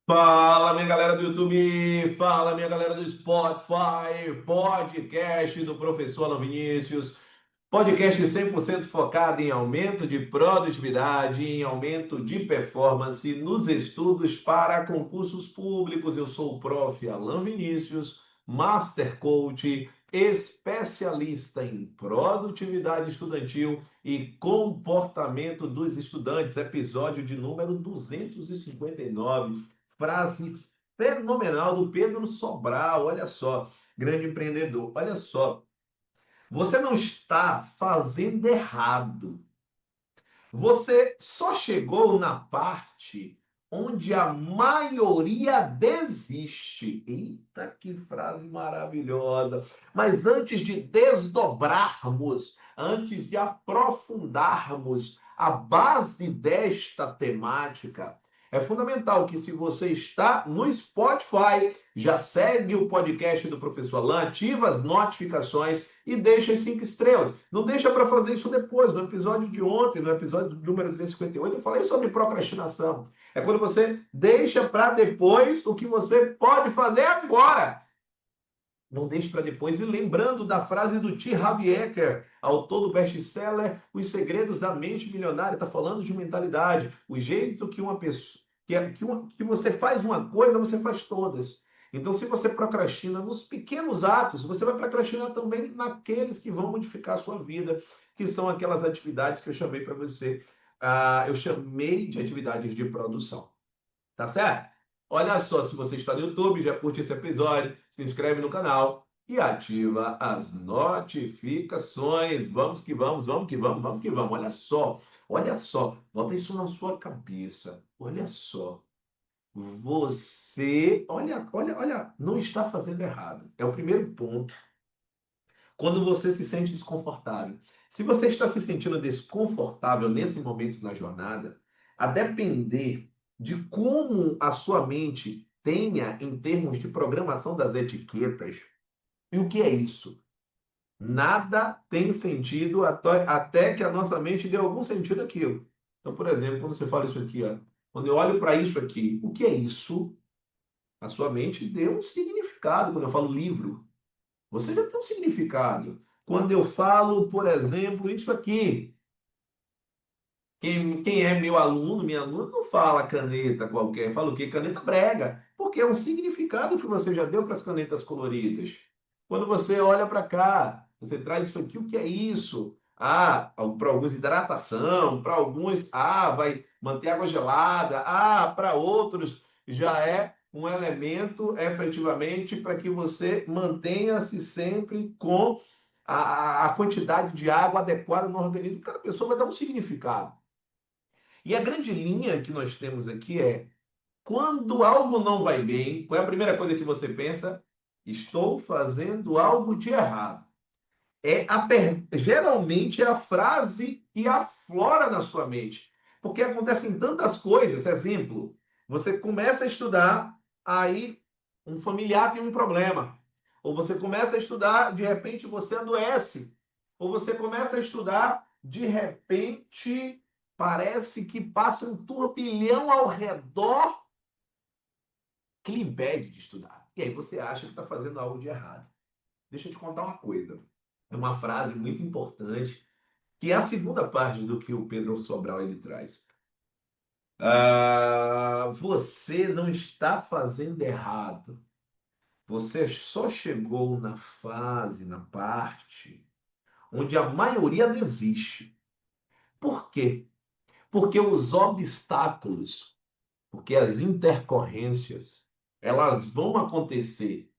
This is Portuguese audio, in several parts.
Fala, minha galera do YouTube, fala, minha galera do Spotify, podcast do professor Alan Vinícius, podcast 100% focado em aumento de produtividade, em aumento de performance nos estudos para concursos públicos. Eu sou o prof. Alan Vinícius, Master Coach, especialista em produtividade estudantil e comportamento dos estudantes, episódio de número 259. Frase fenomenal do Pedro Sobral, olha só, grande empreendedor, olha só. Você não está fazendo errado. Você só chegou na parte onde a maioria desiste. Eita, que frase maravilhosa! Mas antes de desdobrarmos, antes de aprofundarmos a base desta temática, é fundamental que, se você está no Spotify, já segue o podcast do Professor Alan, ativa as notificações e deixa as 5 estrelas. Não deixa para fazer isso depois. No episódio de ontem, no episódio número 258, eu falei sobre procrastinação. É quando você deixa para depois o que você pode fazer agora. Não deixe para depois. E lembrando da frase do T. Harv Eker, autor do best-seller Os Segredos da Mente Milionária, está falando de mentalidade. O jeito que uma pessoa, que você faz uma coisa, você faz todas. Então, se você procrastina nos pequenos atos, você vai procrastinar também naqueles que vão modificar a sua vida, que são aquelas atividades que eu chamei para você. Eu chamei de atividades de produção. Tá certo? Olha só, se você está no YouTube, já curte esse episódio, se inscreve no canal e ativa as notificações. Vamos que vamos, vamos que vamos, vamos que vamos. Olha só, bota isso na sua cabeça. Olha só. Olha, não está fazendo errado. É o primeiro ponto. Quando você se sente desconfortável. Se você está se sentindo desconfortável nesse momento na jornada, a depender de como a sua mente tenha em termos de programação das etiquetas, e o que é isso? Nada tem sentido até que a nossa mente dê algum sentido àquilo. Então, por exemplo, quando você fala isso aqui, ó, quando eu olho para isso aqui, o que é isso? A sua mente deu um significado. Quando eu falo livro, você já tem um significado. Quando eu falo, por exemplo, isso aqui, quem é meu aluno, minha aluna, não fala caneta qualquer, fala o quê? Caneta brega, porque é um significado que você já deu para as canetas coloridas. Quando você olha para cá, você traz isso aqui, o que é isso? Para alguns hidratação, para alguns, vai manter água gelada, para outros já é um elemento efetivamente para que você mantenha-se sempre com a quantidade de água adequada no organismo. Cada pessoa vai dar um significado. E a grande linha que nós temos aqui é: quando algo não vai bem, qual é a primeira coisa que você pensa? Estou fazendo algo de errado. Geralmente é a frase que aflora na sua mente. Porque acontecem tantas coisas. Exemplo, você começa a estudar, aí um familiar tem um problema. Ou você começa a estudar, de repente você adoece. Ou você começa a estudar, de repente parece que passa um turbilhão ao redor que lhe impede de estudar. E aí você acha que está fazendo algo de errado. Deixa eu te contar uma coisa. É uma frase muito importante, que é a segunda parte do que o Pedro Sobral ele traz. Você não está fazendo errado. Você só chegou na fase, na parte, onde a maioria desiste. Por quê? Porque os obstáculos, porque as intercorrências, elas vão acontecer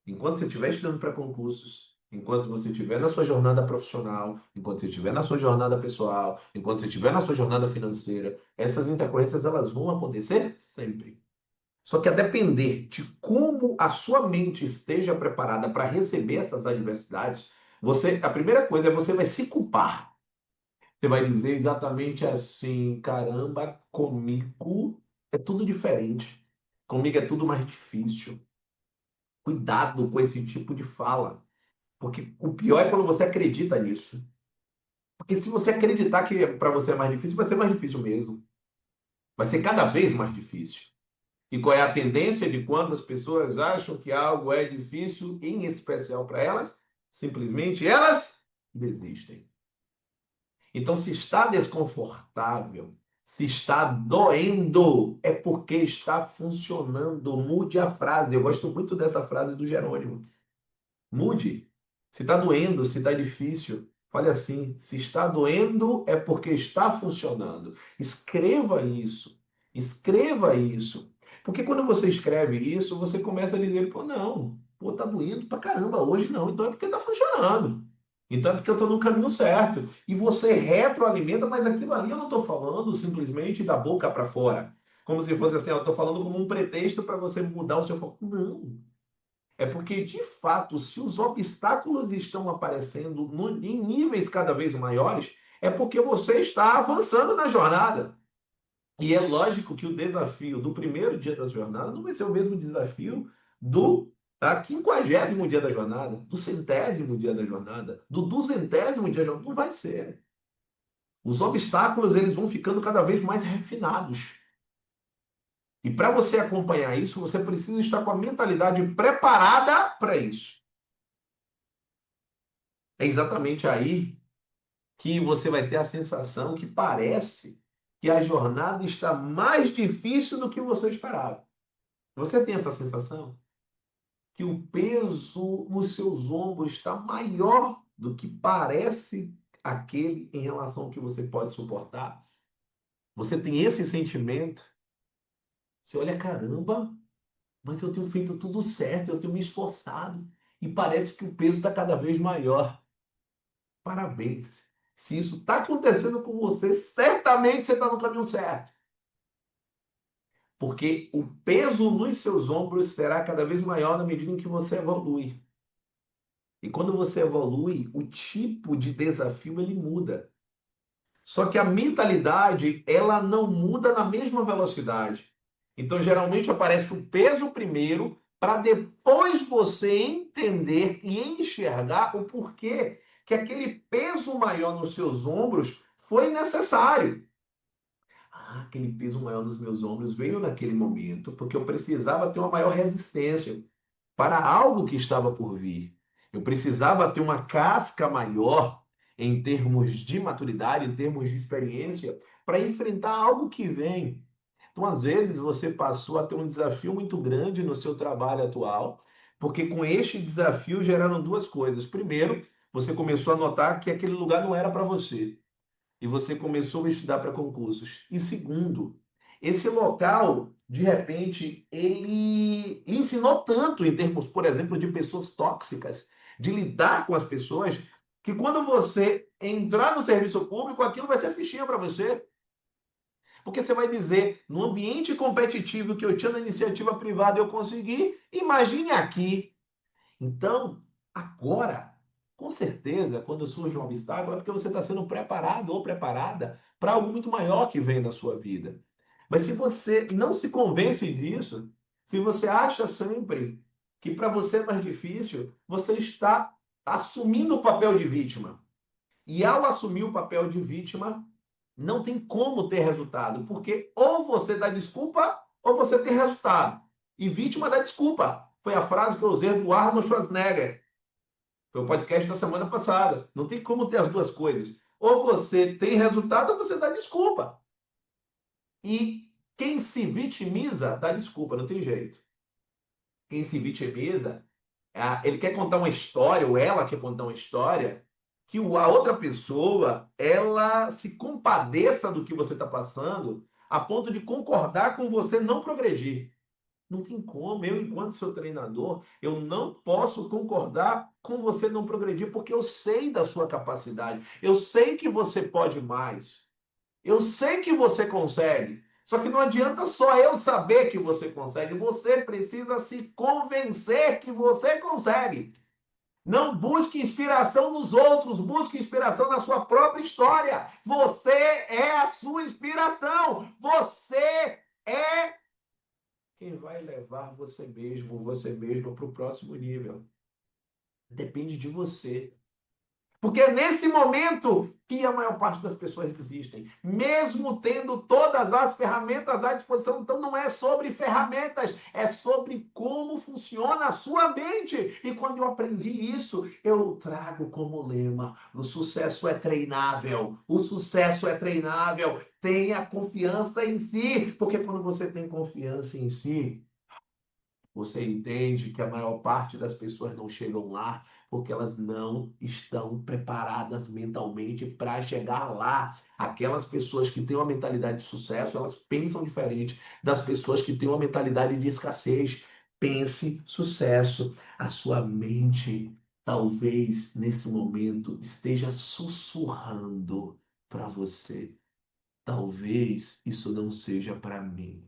enquanto você estiver estudando para concursos, enquanto você estiver na sua jornada profissional, enquanto você estiver na sua jornada pessoal, enquanto você estiver na sua jornada financeira, essas intercorrências elas vão acontecer sempre. Só que a depender de como a sua mente esteja preparada para receber essas adversidades, a primeira coisa é você vai se culpar. Você vai dizer exatamente assim: caramba, comigo é tudo diferente. Comigo é tudo mais difícil. Cuidado com esse tipo de fala. Porque o pior é quando você acredita nisso. Porque se você acreditar que para você é mais difícil, vai ser mais difícil mesmo. Vai ser cada vez mais difícil. E qual é a tendência de quando as pessoas acham que algo é difícil, em especial para elas? Simplesmente elas desistem. Então, se está desconfortável, se está doendo, é porque está funcionando. Mude a frase. Eu gosto muito dessa frase do Jerônimo. Mude. Se está doendo, se está difícil, fale assim: se está doendo, é porque está funcionando. Escreva isso. Escreva isso. Porque quando você escreve isso, você começa a dizer: pô, não, pô, tá doendo pra caramba, hoje não, então é porque está funcionando. Então é porque eu estou no caminho certo. E você retroalimenta, mas aquilo ali eu não estou falando simplesmente da boca para fora. Como se fosse assim, eu estou falando como um pretexto para você mudar o seu foco. Não. É porque, de fato, se os obstáculos estão aparecendo em níveis cada vez maiores, é porque você está avançando na jornada. E é lógico que o desafio do primeiro dia da jornada não vai ser o mesmo desafio do 50º dia da jornada, do 100º dia da jornada, do 200º dia da jornada. Não vai ser. Os obstáculos eles vão ficando cada vez mais refinados. E para você acompanhar isso, você precisa estar com a mentalidade preparada para isso. É exatamente aí que você vai ter a sensação que parece que a jornada está mais difícil do que você esperava. Você tem essa sensação? Que o peso nos seus ombros está maior do que parece aquele em relação ao que você pode suportar? Você tem esse sentimento? Você olha, caramba, mas eu tenho feito tudo certo, eu tenho me esforçado e parece que o peso está cada vez maior. Parabéns. Se isso está acontecendo com você, certamente você está no caminho certo. Porque o peso nos seus ombros será cada vez maior na medida em que você evolui. E quando você evolui, o tipo de desafio ele muda. Só que a mentalidade, ela não muda na mesma velocidade. Então, geralmente aparece o peso primeiro, para depois você entender e enxergar o porquê que aquele peso maior nos seus ombros foi necessário. Ah, aquele peso maior nos meus ombros veio naquele momento, porque eu precisava ter uma maior resistência para algo que estava por vir. Eu precisava ter uma casca maior em termos de maturidade, em termos de experiência, para enfrentar algo que vem. Então, às vezes, você passou a ter um desafio muito grande no seu trabalho atual, porque com este desafio geraram duas coisas. Primeiro, você começou a notar que aquele lugar não era para você e você começou a estudar para concursos. E segundo, esse local, de repente, ele lhe ensinou tanto em termos, por exemplo, de pessoas tóxicas, de lidar com as pessoas, que quando você entrar no serviço público, aquilo vai ser fichinha para você. Porque você vai dizer, no ambiente competitivo que eu tinha na iniciativa privada, eu consegui, imagine aqui. Então, agora, com certeza, quando surge um obstáculo, é porque você está sendo preparado ou preparada para algo muito maior que vem na sua vida. Mas se você não se convence disso, se você acha sempre que para você é mais difícil, você está assumindo o papel de vítima. E ao assumir o papel de vítima, não tem como ter resultado, porque ou você dá desculpa ou você tem resultado. E vítima dá desculpa. Foi a frase que eu usei do Arnold Schwarzenegger. Foi o podcast da semana passada. Não tem como ter as duas coisas. Ou você tem resultado ou você dá desculpa. E quem se vitimiza dá desculpa, não tem jeito. Quem se vitimiza, ele quer contar uma história, ou ela quer contar uma história, que a outra pessoa ela se compadeça do que você está passando, a ponto de concordar com você não progredir. Não tem como. Eu, enquanto seu treinador, eu não posso concordar com você não progredir, porque eu sei da sua capacidade. Eu sei que você pode mais. Eu sei que você consegue. Só que não adianta só eu saber que você consegue. Você precisa se convencer que você consegue. Não busque inspiração nos outros, busque inspiração na sua própria história. Você é a sua inspiração. Você é quem vai levar você mesmo para o próximo nível. Depende de você. Porque é nesse momento que a maior parte das pessoas desistem, mesmo tendo todas as ferramentas à disposição. Então não é sobre ferramentas, é sobre como funciona a sua mente. E quando eu aprendi isso, eu trago como lema: o sucesso é treinável, o sucesso é treinável. Tenha confiança em si, porque quando você tem confiança em si, você entende que a maior parte das pessoas não chegam lá porque elas não estão preparadas mentalmente para chegar lá. Aquelas pessoas que têm uma mentalidade de sucesso, elas pensam diferente das pessoas que têm uma mentalidade de escassez. Pense sucesso. A sua mente, talvez nesse momento, esteja sussurrando para você. Talvez isso não seja para mim.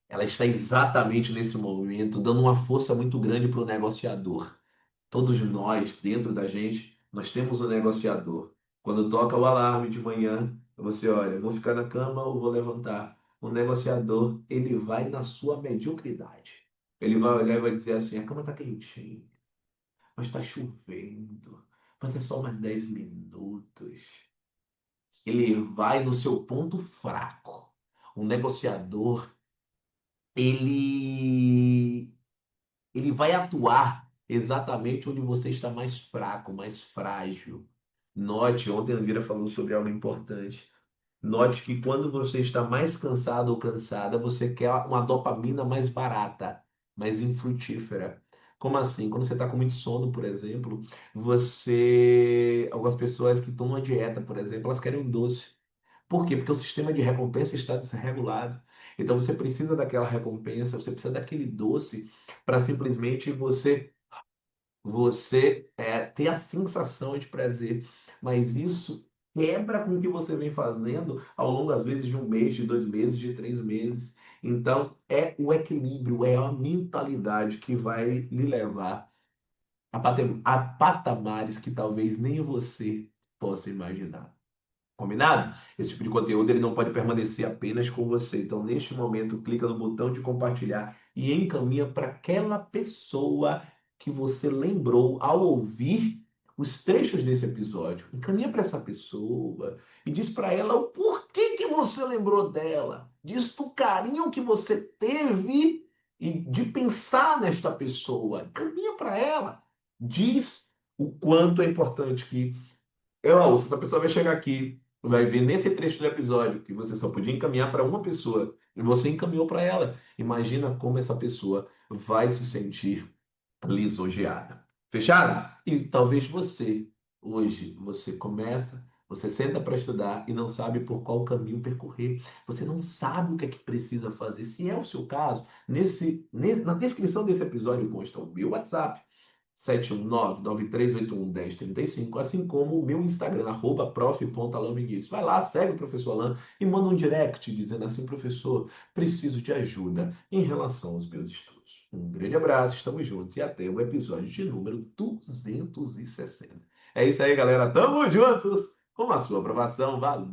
Ela está exatamente nesse momento dando uma força muito grande para o negociador. Todos nós, dentro da gente, nós temos um negociador. Quando toca o alarme de manhã, você olha, vou ficar na cama ou vou levantar? O negociador, ele vai na sua mediocridade. Ele vai olhar e vai dizer assim: a cama está quentinha, mas está chovendo, mas é só mais 10 minutos. Ele vai no seu ponto fraco. O negociador, ele ele vai atuar exatamente onde você está mais fraco, mais frágil. Note, ontem a Elvira falou sobre algo importante. Note que quando você está mais cansado ou cansada, você quer uma dopamina mais barata, mais infrutífera. Como assim? Quando você está com muito sono, por exemplo, algumas pessoas que estão numa dieta, por exemplo, elas querem um doce. Por quê? Porque o sistema de recompensa está desregulado. Então você precisa daquela recompensa, você precisa daquele doce para simplesmente você ter a sensação de prazer. Mas isso quebra com o que você vem fazendo ao longo, às vezes, de um mês, de 2 meses, de 3 meses. Então, é o equilíbrio, é a mentalidade que vai lhe levar a patamares que talvez nem você possa imaginar. Combinado? Esse tipo de conteúdo ele não pode permanecer apenas com você. Então, neste momento, clica no botão de compartilhar e encaminha para aquela pessoa que você lembrou ao ouvir os trechos desse episódio. Encaminha para essa pessoa e diz para ela o porquê que você lembrou dela. Diz do carinho que você teve e de pensar nesta pessoa. Encaminha para ela. Diz o quanto é importante que ela ouça. Essa pessoa vai chegar aqui, vai ver nesse trecho do episódio que você só podia encaminhar para uma pessoa e você encaminhou para ela. Imagina como essa pessoa vai se sentir lisonjeada. Fechado? E talvez você, hoje, você começa, você senta para estudar e não sabe por qual caminho percorrer. Você não sabe o que é que precisa fazer. Se é o seu caso, na descrição desse episódio consta o meu WhatsApp. 71993811035, assim como o meu Instagram, @prof.alanvinícius. Vai lá, segue o professor Alan e manda um direct dizendo assim: professor, preciso de ajuda em relação aos meus estudos. Um grande abraço, estamos juntos e até o episódio de número 260. É isso aí, galera. Tamo juntos com a sua aprovação. Valeu!